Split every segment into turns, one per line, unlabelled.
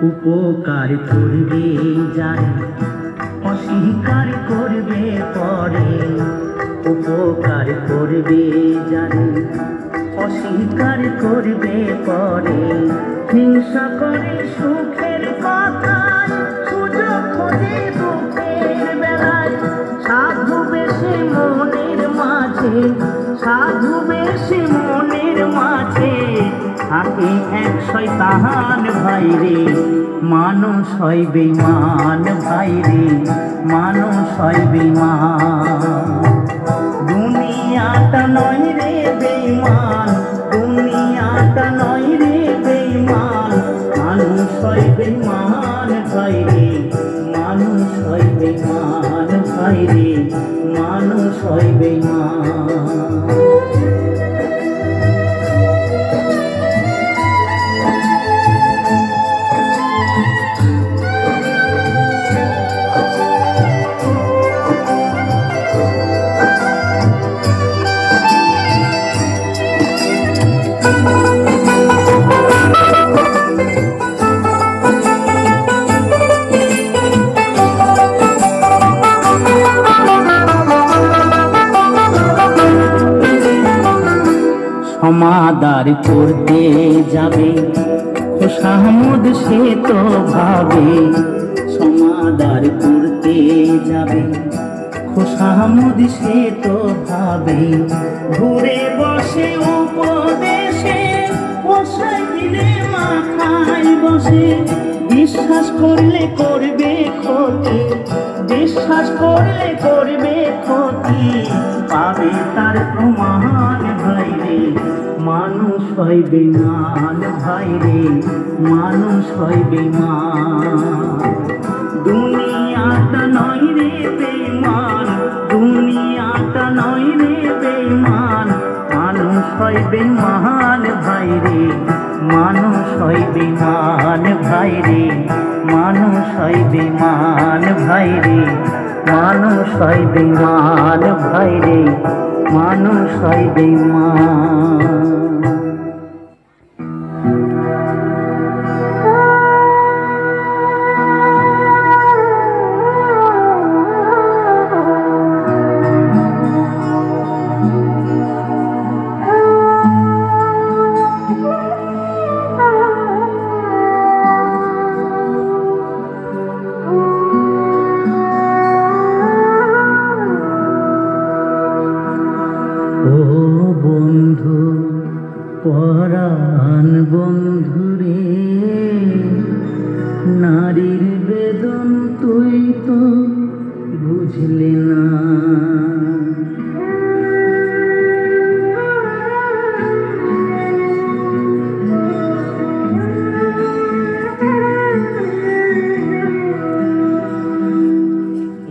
উপকার করবে যারে অস্বীকার করবে পরে, উপকার করবে যারে অস্বীকার করবে পরে, হিংসা করে সুখের কথায় সুযোগ খোঁজে দুঃখের বেলায়, সাধু বেশি মনের মাঝে, সাধু বেশি মনের মাঝে থাকে এক শয়তান ভাইরে, মানুষ হয় বেঈমান ভাইরে, মানুষ হয় বেঈমান। দুনিয়াটা নয় রে বেঈমান, দুনিয়াটা নয় রে বেঈমান, মানুষ হয় বেঈমান ভাইরে, মানুষ হয় বেঈমান ভাইরে, মানুষ হয় বেঈমান। সমাদার করতে যাবে খোশামদ সে তো ভাবে, সমাদার করতে যাবে খোশামদ সে তো ভাবে, ঘুরে বসে উপদেশে বসাই দিলে মাথায় বসে, বিশ্বাস করলে করবে ক্ষতি, বিশ্বাস করলে করবে ক্ষতি, পাবে তার প্রমাণ ভাইরে, মানুষ হয় বেঈমান ভাইরে, মানুষ হয় বেঈমান। দুনিয়াটা নয় রে বেঈমান, দুনিয়াটা নয় রে বেঈমান, মানুষ হয় বেঈমান ভাইরে, মানুষ হয় বেঈমান ভাইরে, মানুষ হয় বেঈমান ভাইরে, মানুষ হয় বেঈমান ভাইরে, মানুষ হয় বেঈমান। ও বন্ধু পরাণ বন্ধু রে, নারীর বেদন তুই তো বুঝলি না,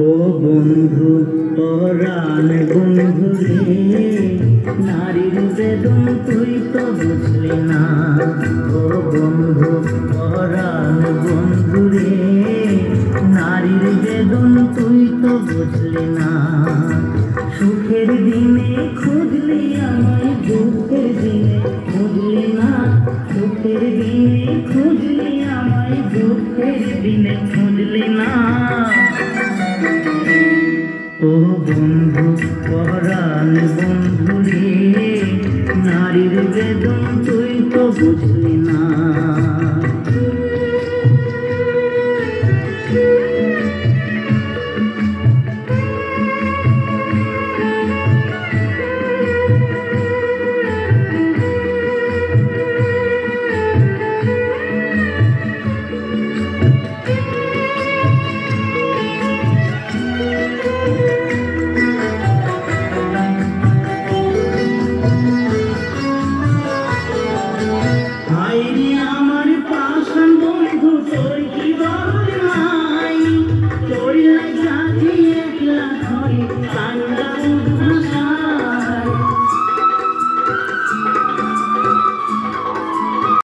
ও বন্ধু পরাণ বন্ধু রে, নারীর বেদন তুই তো বুঝলি না, ও বন্ধু পরাণ বন্ধু রে, নারীর বেদন তুই তো বুঝলি না, সুখের দিনে খুঁজলি আমায় দুঃখের দিনে খুঁজলি না, সুখের দিনে খুঁজলি আমায় দুঃখের দিনে খুঁজলি না, ও বন্ধু পরাণ বন্ধু রে,